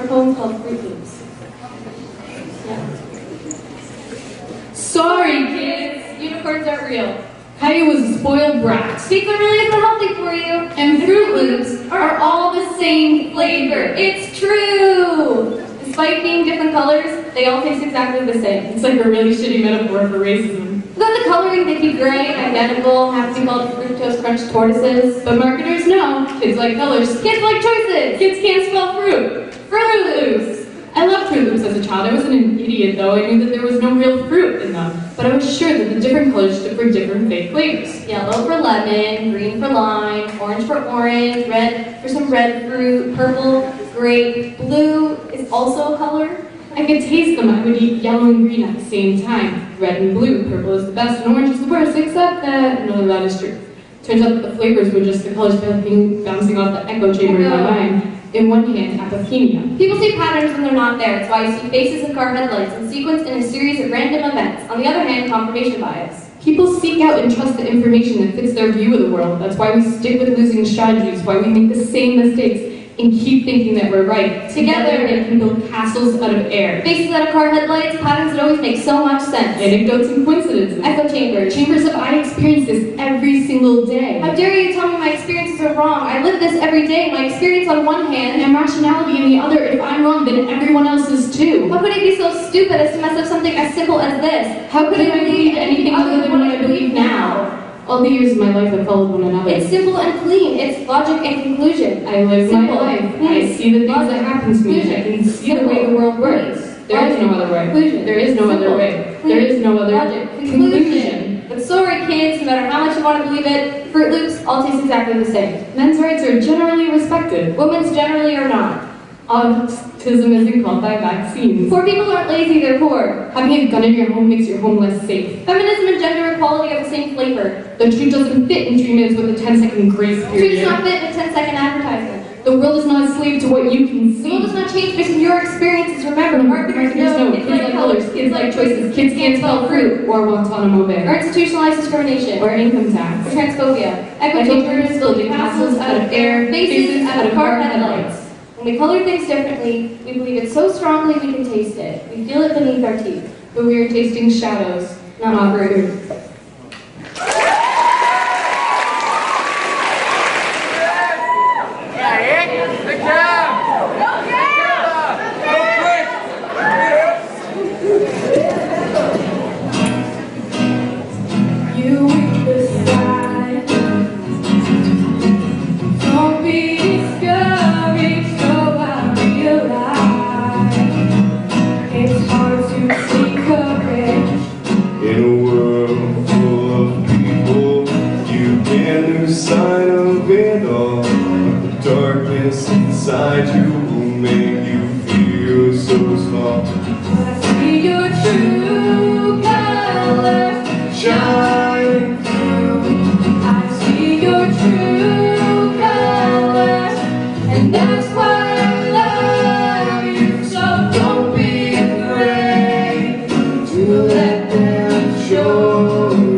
a poem called Fruit Loops. Yeah. Sorry, kids. Unicorns aren't real. Caillou was a spoiled brat. Pizza really isn't healthy for you. And Fruit Loops are all the same flavor. It's true! Despite being different colors, they all taste exactly the same. It's like a really shitty metaphor for racism. Without the coloring, they'd be gray, identical, have to be called fructose crunch tortoises. But marketers know kids like colors. Kids like choices! Kids can't spell fruit. Fruit Loops! I loved Fruit Loops as a child. I wasn't an idiot though. I knew that there was no real fruit in them. But I was sure that the different colors stood for different fake flavors. Yellow for lemon, green for lime, orange for orange, red for some red fruit, purple, grape, blue is also a color. I could taste them. I would eat yellow and green at the same time. Red and blue, purple is the best, and orange is the worst, except that none of that is true. Turns out that the flavors were just the colors bouncing off the echo chamber in my mind. In one hand, apophenia. People see patterns when they're not there. It's why you see faces in car headlights and sequenced in a series of random events. On the other hand, confirmation bias. People seek out and trust the information that fits their view of the world. That's why we stick with losing strategies, why we make the same mistakes and keep thinking that we're right. Together, they can build castles out of air. Faces out of car headlights, patterns that always make so much sense. Anecdotes and coincidences. Echo chambers. Chambers of I experience this every single day. How dare you tell me my experiences are wrong? I live this every day. My experience on one hand, and rationality on the other. If I'm wrong, then everyone else is too. How could I be so stupid as to mess up something as simple as this? How could I believe anything other than what I believe now? All the years of my life have followed one another. It's simple and clean. It's logic and conclusion. I live my life. I see the things that happen to me. I can see the way the world works. There is no other way. There is no other way. There is no other conclusion. But sorry, kids, no matter how much you want to believe it, Fruit Loops all taste exactly the same. Men's rights are generally respected. Women's generally are not. Autism isn't called by vaccines. Poor people aren't lazy, they're poor. Having a gun in your home makes your home less safe. Feminism and gender equality are the same flavor. The truth doesn't fit in 3 minutes with a 10-second grace period. Truth's not fit in a 10-second advertisement. The world is not a slave to what you can see. The world does not change based on your experiences. Remember, marketers know kids like colors, kids like choices, kids can't spell fruit, or Guantanamo Bay, or institutionalized discrimination, or income tax, or transphobia. Echo chambers, building castles out of air, faces out of car headlights. When we color things differently, we believe it so strongly we can taste it. We feel it beneath our teeth. But we are tasting shadows, not fruit. Sign of it all. The darkness inside you will make you feel so small. I see your true colors shine through. I see your true colors, and that's why I love you. So don't be afraid to let them show you.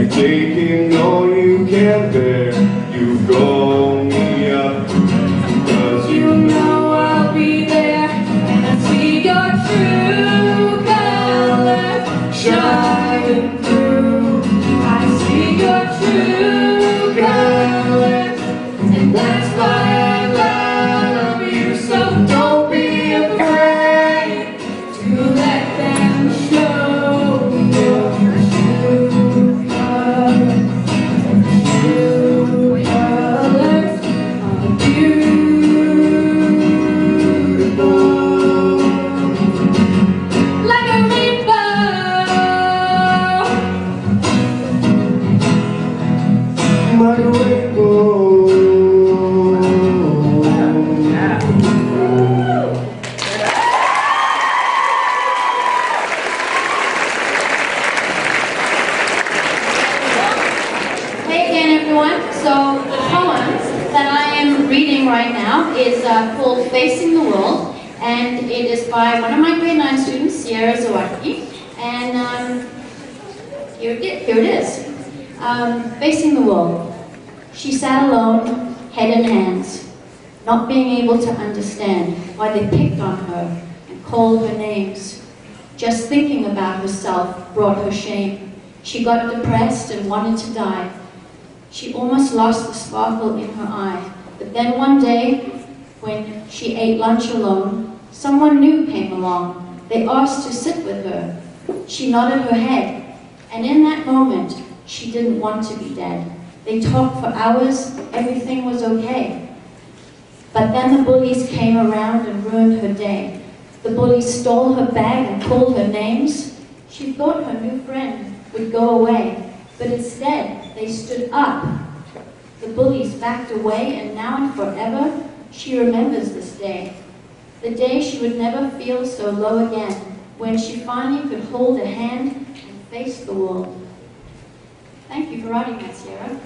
Taking all you can bear, you call me up, because you know I'll be there, and I see your true colors shining through. I see your true colors, and that's why I love you. So don't be afraid to let them show your true colors. everyone. So the poem that I am reading right now is called Facing the World, and it is by one of my grade 9 students, Sierra Zawacki, and here it is. Facing the world. She sat alone, head in hands, not being able to understand why they picked on her and called her names. Just thinking about herself brought her shame. She got depressed and wanted to die. She almost lost the sparkle in her eye. But then one day, when she ate lunch alone, someone new came along. They asked to sit with her. She nodded her head, and in that moment, she didn't want to be dead. They talked for hours, everything was okay. But then the bullies came around and ruined her day. The bullies stole her bag and called her names. She thought her new friend would go away, but instead they stood up. The bullies backed away, and now and forever, she remembers this day. The day she would never feel so low again, when she finally could hold a hand and face the world. Thank you for writing that, Sierra.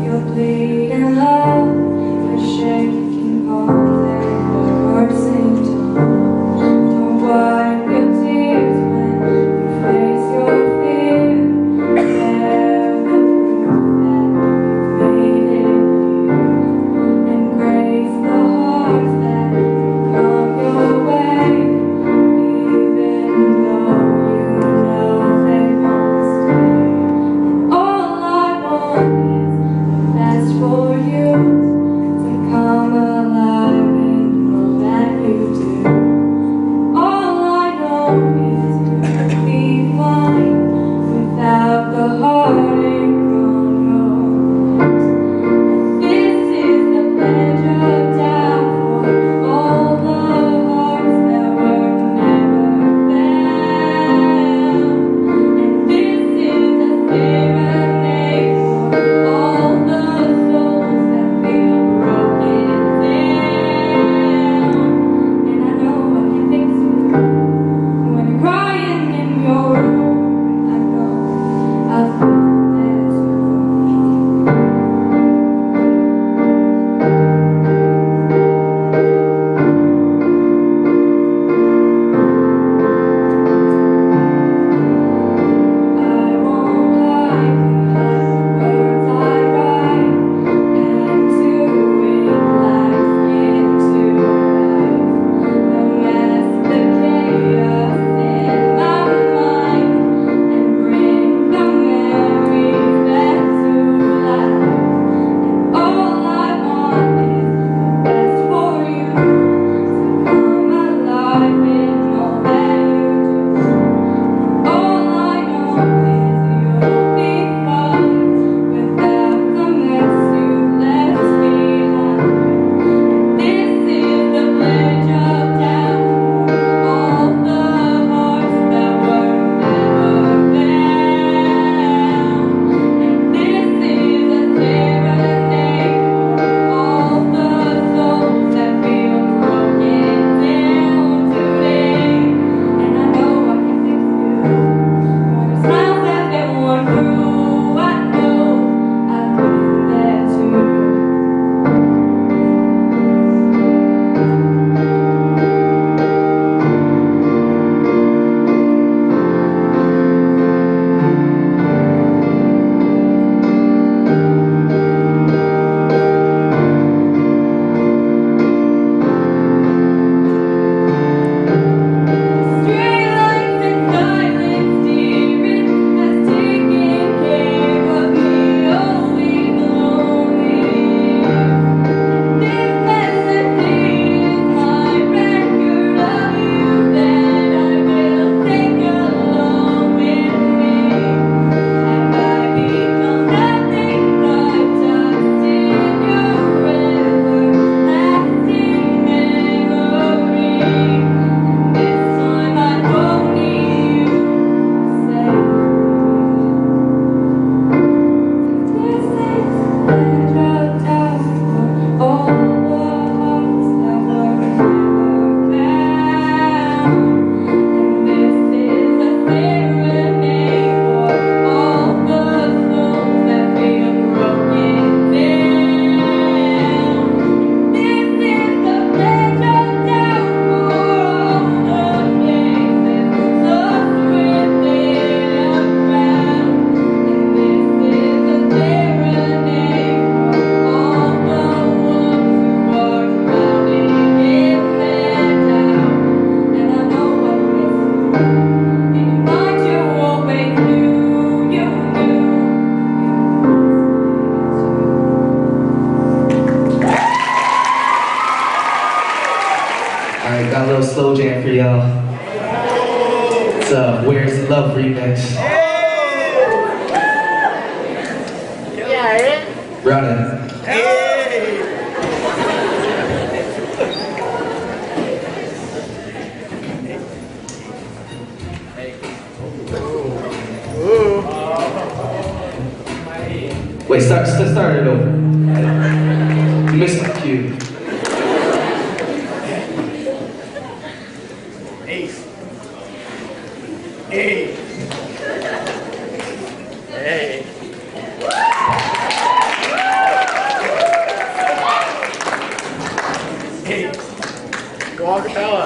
You're bleeding love. Where's the Love remix? Run it. Wait, start it over. You missed my cue. Go acapella.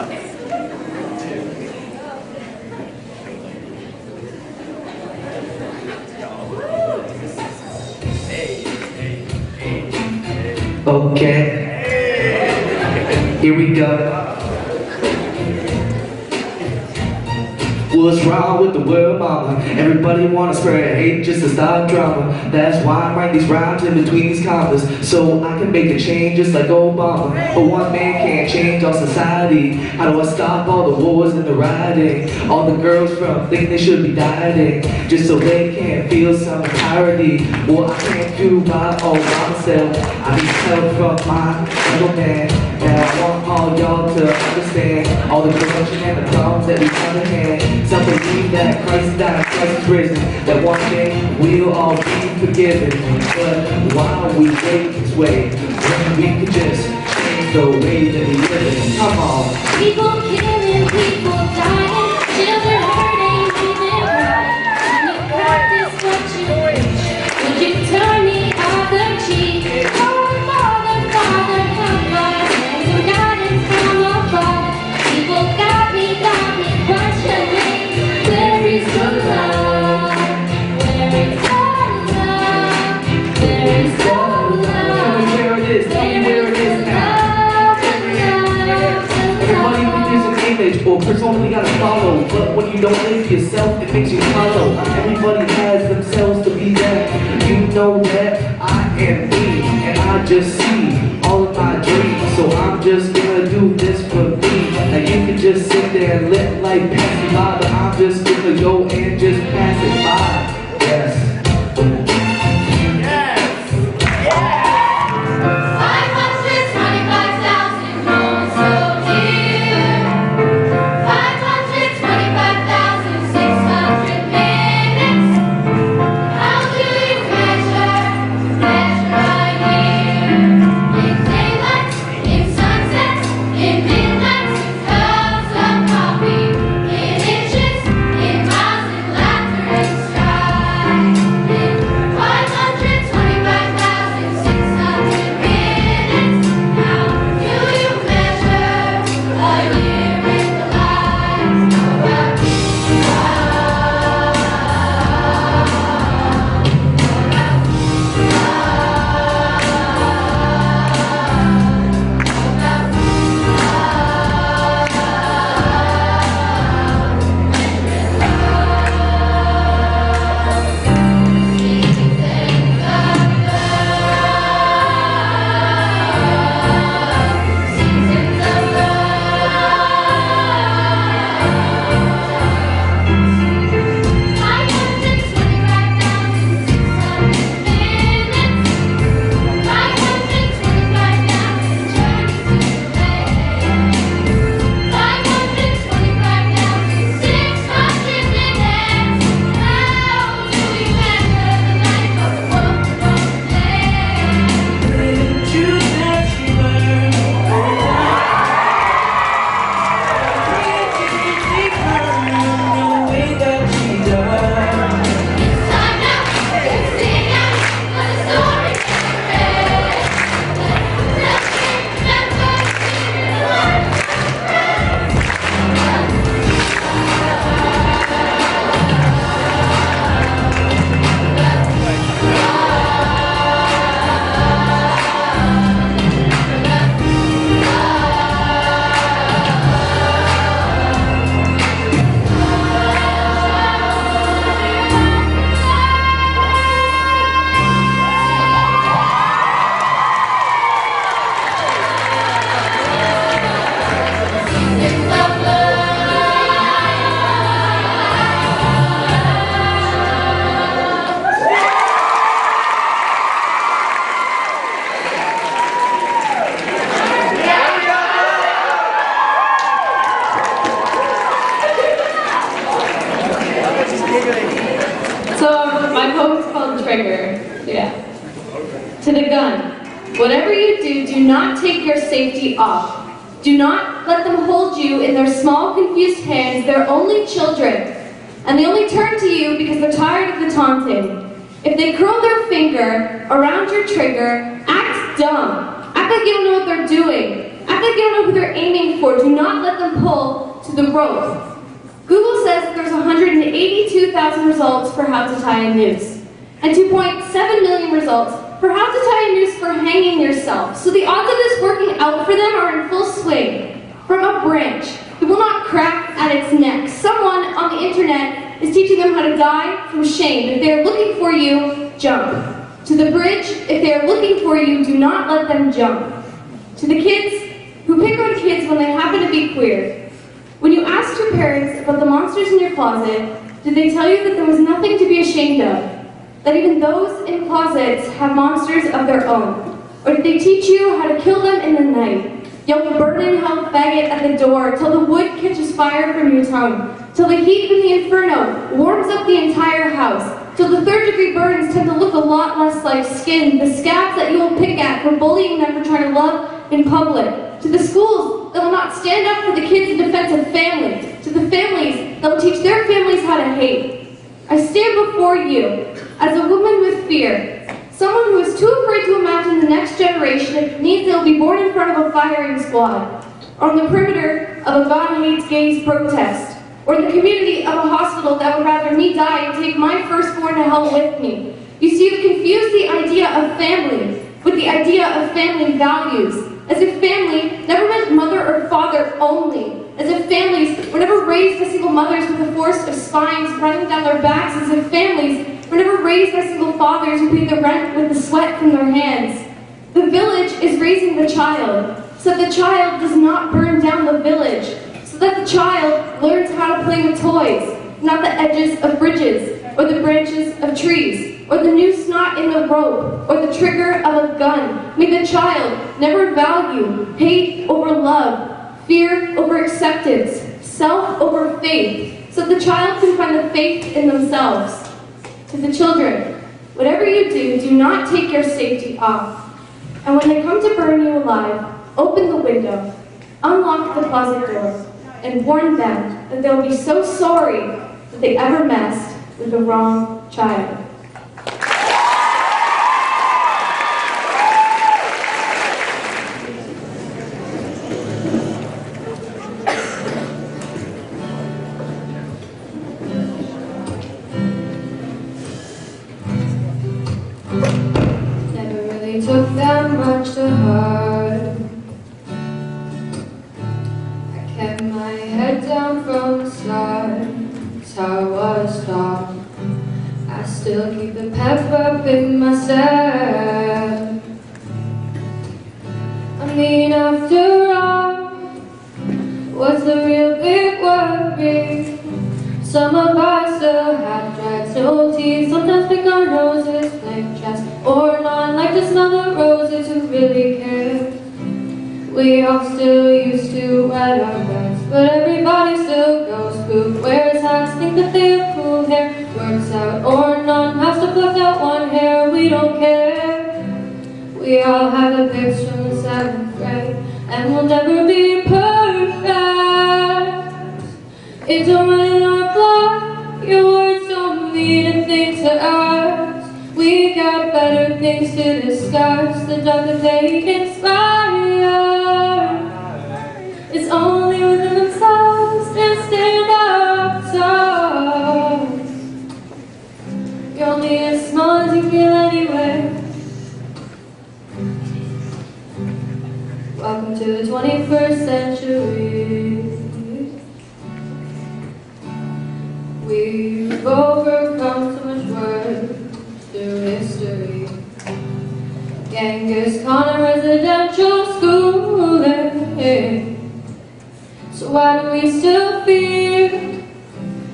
Okay. Here we go. What's wrong with the world, mama? Everybody wanna spread hate just to start drama. That's why I write these rhymes in between these commas, so I can make a change just like Obama. But one man can't change our society. How do I stop all the wars and the rioting? All the girls from think they should be dieting just so they can feel some entirety. What I can't do by all myself, I need help from my little man. And I want all y'all to understand all the corruption and the problems that we comprehend. Some believe that Christ died, Christ is risen, that one day we'll all be forgiven. But while we wait this way, when we could just change the way that we live in. Come on. People killing, people dying, children hurting, even crying. When you practice what you preach, would you turn the other cheek? Oh, Father, Father, help us, and some guidance from above. People got me questioning. Where is the love? Where is the love? Where is the love? Where it is, tell me where it is now. Everybody thinks there's an image or persona they gotta follow, but when you don't live yourself, it makes you hollow. Everybody has themselves to be that. You know that I am me, and I just see all of my dreams. So I'm just gonna do this for me. Now you can just sit there and let life pass me by, but I'm just gonna go and just pass it by. Yes. 525,000 homes so dear. 525,600 minutes. How do you measure a year? In daylight, in sunsets, in midnight, cups of coffee, in inches, in miles, So my poem's called Trigger. Yeah. To the gun. Whatever you do, do not take your safety off. Do not let them hold you in their small, confused hands. They're only children. And they only turn to you because they're tired of the taunting. If they curl their finger around your trigger, act dumb. Act like you don't know what they're doing. Act like you don't know who they're aiming for. Do not let them pull to the rope. Google says that there's 182,000 results for how to tie a noose, and 2.7 million results for how to tie a noose for hanging yourself. So the odds of this working out for them are in full swing. From a branch, it will not crack at its neck. Someone on the internet is teaching them how to die from shame. If they are looking for you, jump. To the bridge, if they are looking for you, do not let them jump. To the kids who pick on kids when they happen to be queer. When you asked your parents about the monsters in your closet, did they tell you that there was nothing to be ashamed of? That even those in closets have monsters of their own? Or did they teach you how to kill them in the night? Yell the burning hell faggot at the door till the wood catches fire from your tongue, till the heat from the inferno warms up the entire house, till the third-degree burns tend to look a lot less like skin, the scabs that you will pick at for bullying them for trying to love in public, to the schools that will not stand up for the kids in defense of family, to the families that will teach their families how to hate. I stand before you as a woman with fear, someone who is too afraid to imagine the next generation if needs they will be born in front of a firing squad, or on the perimeter of a God Hates Gays protest, or in the community of a hospital that would rather me die and take my firstborn to hell with me. You see, you've confused the idea of family with the idea of family values, as if family never meant mother or father only, as if families were never raised by single mothers with a force of spines running down their backs, as if families were never raised by single fathers who paid the rent with the sweat from their hands. The village is raising the child, so that the child does not burn down the village, so that the child learns how to play with toys, not the edges of bridges, or the branches of trees, or the noose knot in the rope, or the trigger of a gun. May the child never value hate over love, fear over acceptance, self over faith, so the child can find the faith in themselves. To the children, whatever you do, do not take your safety off. And when they come to burn you alive, open the window, unlock the closet door, and warn them that they'll be so sorry that they ever messed with the wrong child. Never really took that much to heart. I kept my head down from the start. It's how I was taught. I still keep the pep up in my step. I mean, after all, what's the real big worry? Some of us still have dragged no teeth. Sometimes pick our noses, play chess or not, like to smell the roses. Who really cares? We all still used to wet our beds, but everybody still goes poop, wears hats, think that they have cool hair, works out or not, has to pluck out one hair. We don't care. We all have the pics from the 7th grade, and we'll never be perfect. It's a run in our blood. Your words don't mean a thing to us. We got better things to discuss. The dark that they inspire. It's only within themselves and stand up tall. You're only as small as you feel anyway. Welcome to the 21st century. We've overcome so much work through history. Genghis Khan residential schooling. So why do we still fear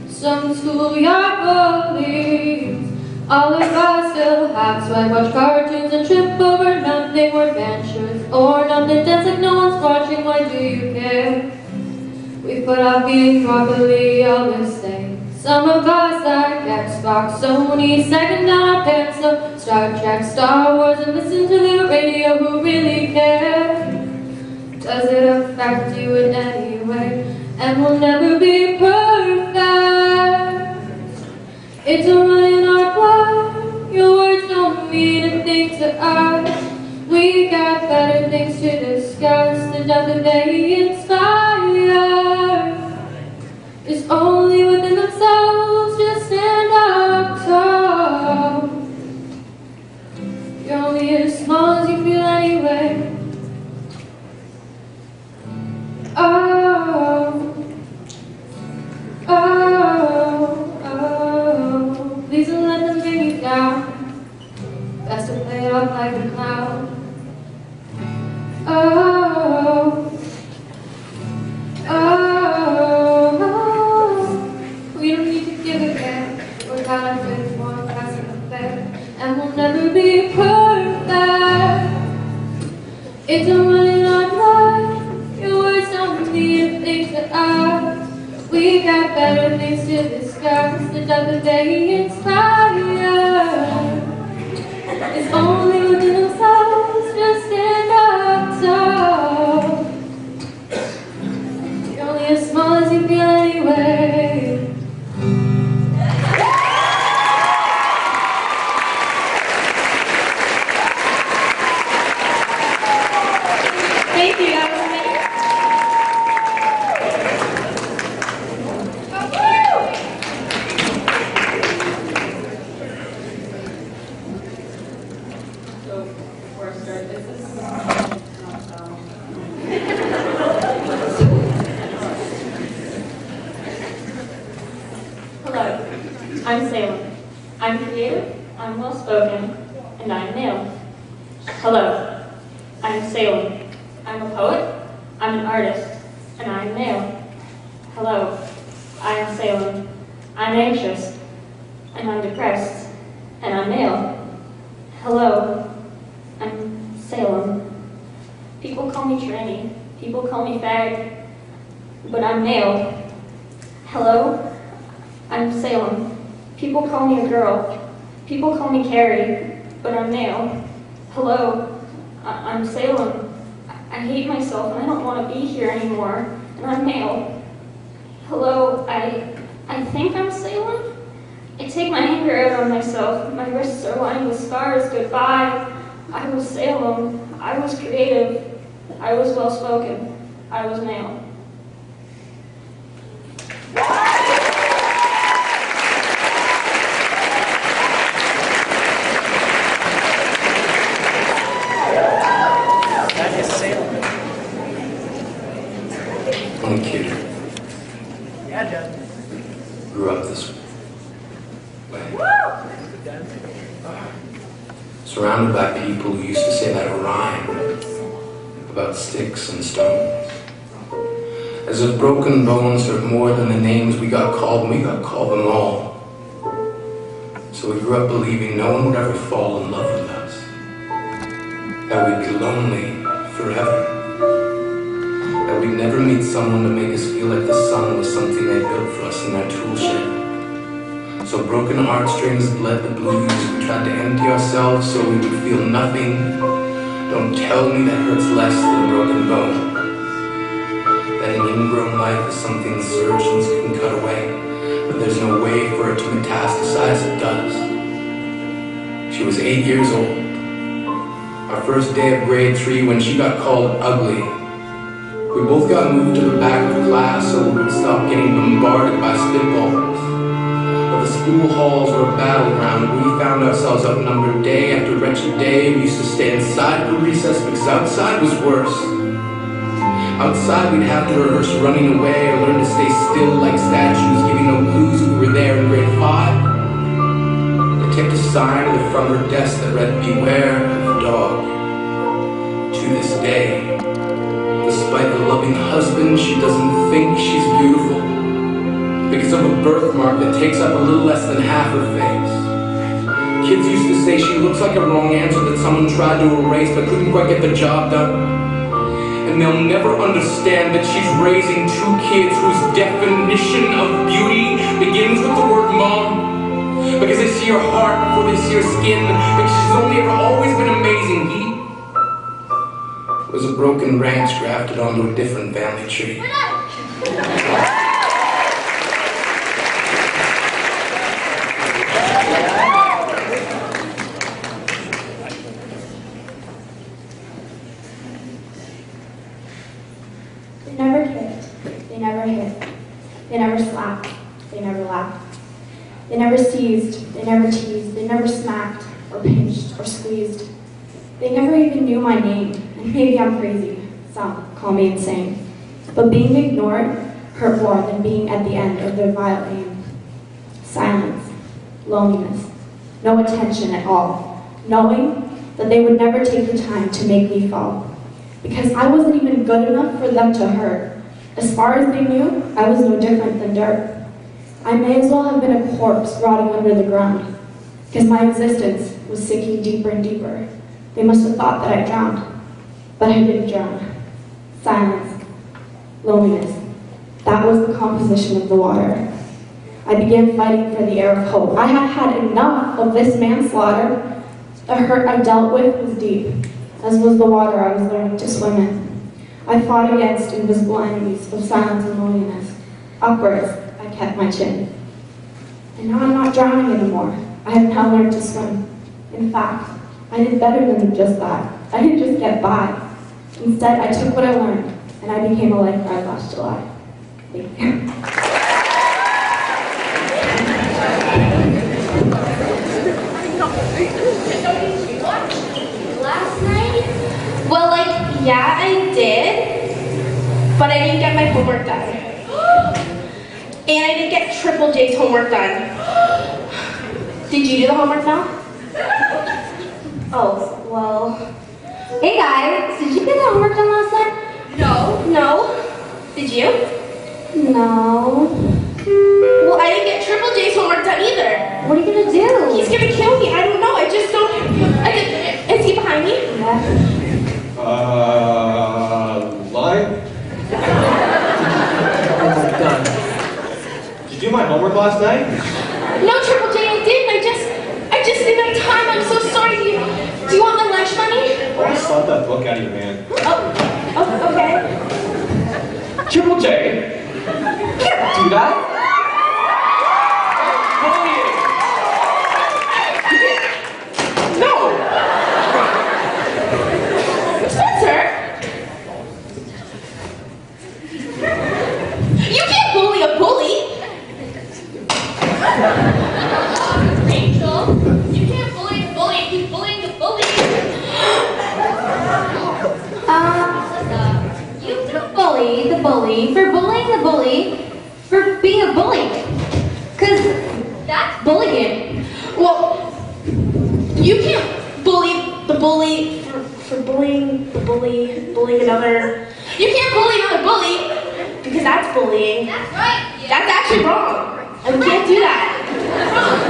some schoolyard bullies? All of us still have swag, watch cartoons and trip over nothing. Wear band shirts or nothing, dance like no one's watching. Why do you care? We put off eating broccoli all the same. Some of us like Xbox, Sony, second down our pants, so Star Trek, Star Wars, and listen to the radio. Who really cares? Does it affect you in any way? And we'll never be perfect. It's a run in our blood. Your words don't mean a thing to us. We got better things to discuss. The death that they inspire is only within themselves. Just stand up tall. You're only as small as you feel anyway. Oh, oh, oh, please don't let them bring you down. Best to play it off like a clown. Oh, oh, we don't need to give a care. We're kind of good for a passing affair, and we'll never be perfect. It's a run in our blood. Your words don't mean a thing to us. We got better things to discuss. The death that they inspire is only within themselves. Just stand up tall. You're only as small as you feel anyway. Thank you. That was amazing. So before I start, this is Hello, I'm Salem. I'm creative, I'm well-spoken, and I'm male. Hello, I'm Salem. I'm a poet, I'm an artist, and I'm male. Hello, I am Salem. I'm anxious, and I'm depressed, and I'm male. Hello, I'm Salem. People call me tranny, people call me fag, but I'm male. Hello, I'm Salem. People call me a girl, people call me Carrie, but I'm male. Hello, I'm Salem. I hate myself and I don't want to be here anymore, and I'm male. Hello, I think I'm Salem? I take my anger out on myself. My wrists are lined with scars. Goodbye. I was Salem. I was creative. I was well-spoken. I was male. That is Salem. I'm a kid. Yeah, John. Grew up this way. Surrounded by people who used to say that rhyme about sticks and stones. As if broken bones are more than the names we got called, and we got called them all. So we grew up believing no one would ever fall in love with us. That we'd be lonely forever. That we'd never meet someone to make us feel like the sun was something they built for us in their tool shed. So broken heartstrings bled the blues. We tried to empty ourselves so we would feel nothing. Don't tell me that hurts less than a broken bone. That an ingrown life is something surgeons can cut away, but there's no way for it to metastasize. It does. She was 8 years old. Our first day of grade 3 when she got called ugly. We both got moved to the back of the class so we would stop getting bombarded by spitballs. While the school halls were a battleground, we found ourselves outnumbered day after wretched day. We used to stay inside for recess because outside was worse. Outside we'd have to rehearse running away or learn to stay still like statues, giving no clues we were there in grade 5. They taped a sign to the front of her desk that read, "Beware of the dog." To this day, despite the loving husband, she doesn't think she's beautiful because of a birthmark that takes up a little less than half her face. Kids used to say she looks like a wrong answer that someone tried to erase but couldn't quite get the job done. And and they'll never understand that she's raising two kids whose definition of beauty begins with the word mom. Because they see her heart before they see her skin, because she's only ever always been amazing. He was a broken branch grafted onto a different family tree. They never kicked, they never hit, they never slapped, they never laughed. They never seized, they never teased, they never smacked, or pinched, or squeezed. They never even knew my name, and maybe I'm crazy, some call me insane. But being ignored hurt more than being at the end of their vile aim. Silence, loneliness, no attention at all, knowing that they would never take the time to make me fall. Because I wasn't even good enough for them to hurt. As far as they knew, I was no different than dirt. I may as well have been a corpse rotting under the ground, because my existence was sinking deeper and deeper. They must have thought that I drowned, but I didn't drown. Silence, loneliness, that was the composition of the water. I began fighting for the air of hope. I had had enough of this manslaughter. The hurt I dealt with was deep, as was the water I was learning to swim in. I fought against invisible enemies of silence and loneliness. Upwards, I kept my chin. And now I'm not drowning anymore. I have now learned to swim. In fact, I did better than just that. I didn't just get by. Instead, I took what I learned, and I became a lifeguard last July. Thank you. Last night? Well, yeah, I did, but I didn't get my homework done. And I didn't get Triple J's homework done. Did you do the homework now? Oh, well. Hey guys, did you get the homework done last night? No. Did you? No. Well, I didn't get Triple J's homework done either. What are you gonna do? He's gonna kill me. I don't know. I just don't. Is he behind me? Yeah. Line? Oh my god. Did you do my homework last night? No, Triple J, I didn't. I just didn't have time. I'm so sorry. Do you want my lunch money? Oh, slap that book out of your hand. Oh, okay. Triple J? Can't do that! Bullying! No! Spencer! You can't bully a bully! Rachel, you can't bully the bully. He's bullying the bully. You don't bully the bully for bullying the bully for being a bully. Cause that's bullying. Well, you can't bully the bully for bullying the bullying another. You can't bully another bully because that's bullying. That's right. That's actually wrong. And we can't do that. That's wrong.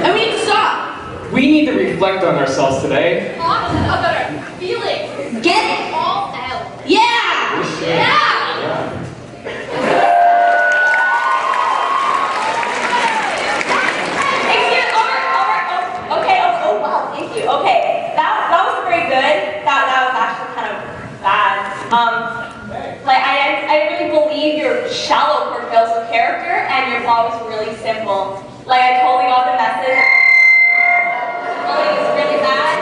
And we need to stop. We need to reflect on ourselves today. Talk about our feelings. Get it all out. Yeah! Yeah. Okay, that was very good. That was actually kind of bad. I really believe your shallow portrayals of character and your plot was really simple. I totally got the message. Bullying is really bad,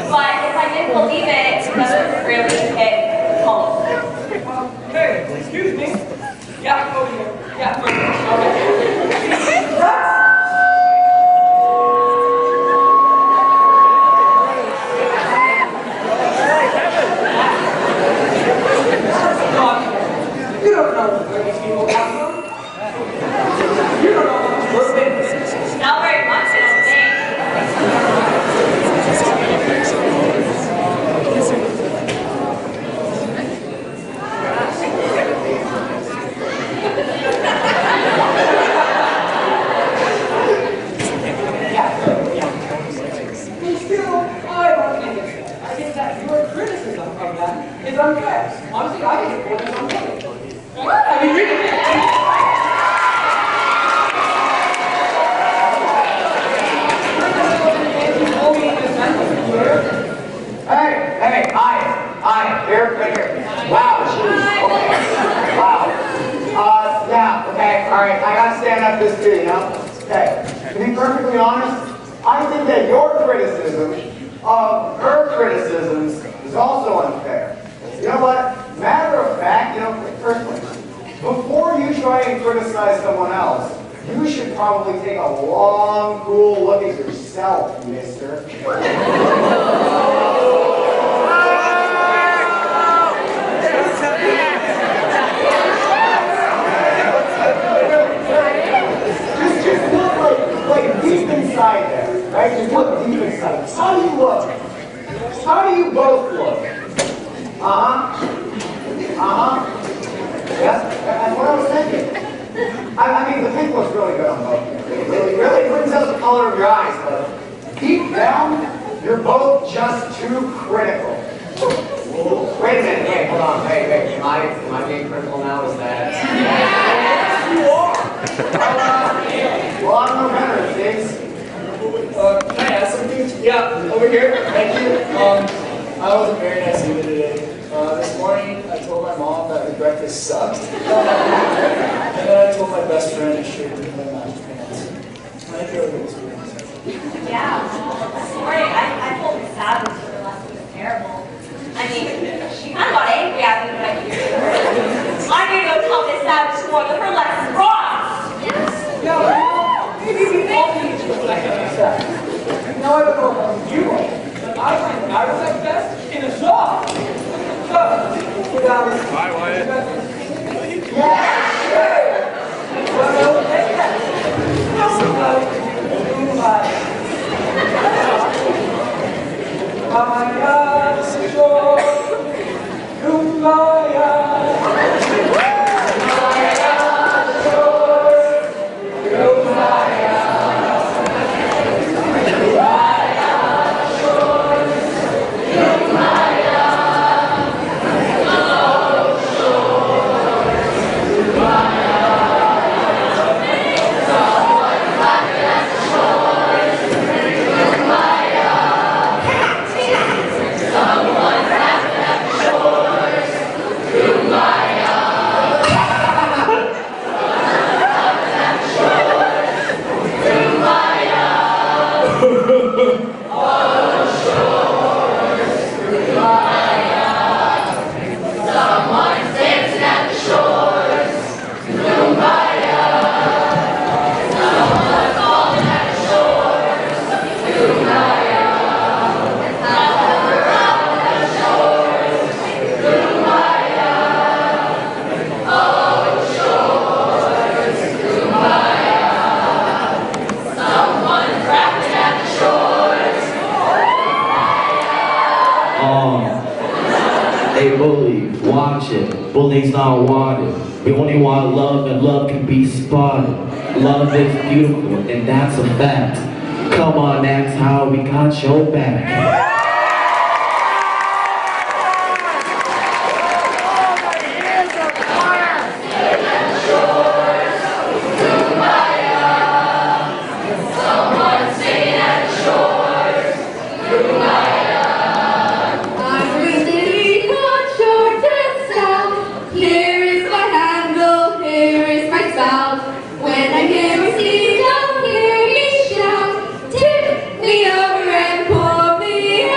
but if I didn't believe it, it doesn't really hit home. Hey, excuse me. Yeah, over here. Yeah, okay. You don't know where these people come from. You don't know how to work it. Not very much, I don't think. be honest, I think that your criticism of her criticisms is also unfair. You know what? Matter of fact, first place, before you try and criticize someone else, you should probably take a long, cool look at yourself, mister. Just look like deep inside there, right? Just look deep inside. How do you look? How do you both look? Yes, that's what I was thinking. I mean, the pink looks really good on both. It really brings out the color of your eyes, but deep down, you're both just too critical. Wait a minute, hey, hold on, hey, am I being critical now? Is that? Yes, you are! Well, I'm no better at things. Can I ask something? Yeah, over here. Thank you. I was a very nice evening today. This morning, I told my mom that the breakfast sucked. And then I told my best friend to shoot me my mashed pants. I think it was a good experience. Yeah, this morning I told Miss Savage her lesson was terrible. I mean, she kind of got angry at me when I did it. I'm going to go tell Miss Savage tomorrow that her lesson's wrong. Yes. Yeah, maybe we all need to reflect on ourselves. Now, I don't know about you, but I find that I was at best in a job. Bye, Wyatt. Yeah, sure. Well, Hey bully, watch it. Bullying's not wanted. We only want love, and love can be spotted. Love is beautiful, and that's a fact. Come on, that's how we got your back. When I hear a seagull, hear me shout, tip me over and pour me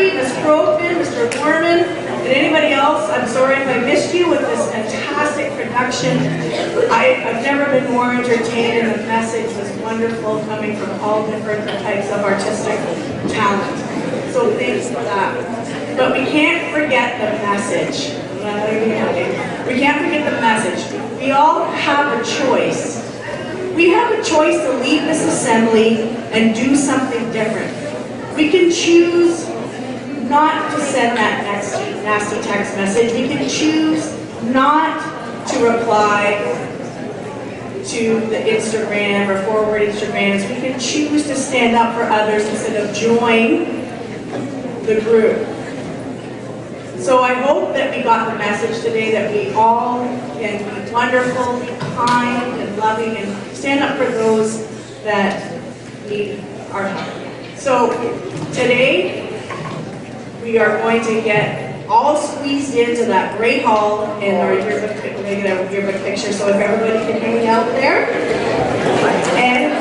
Murray, Ms. Crofin, Mr. Gorman, and anybody else. I'm sorry if I missed you with this fantastic production. I've never been more entertained, and the message was wonderful, coming from all different types of artistic talent. So thanks for that. But we can't forget the message. We can't forget the message. We all have a choice. We have a choice to leave this assembly and do something different. We can choose not to send that nasty text message. We can choose not to reply to the Instagram or forward Instagrams. We can choose to stand up for others instead of join the group. So I hope that we got the message today that we all can be wonderful, be kind and loving, and stand up for those that need our help. So today we are going to get all squeezed into that great hall in our yearbook picture. So if everybody can hang out there. And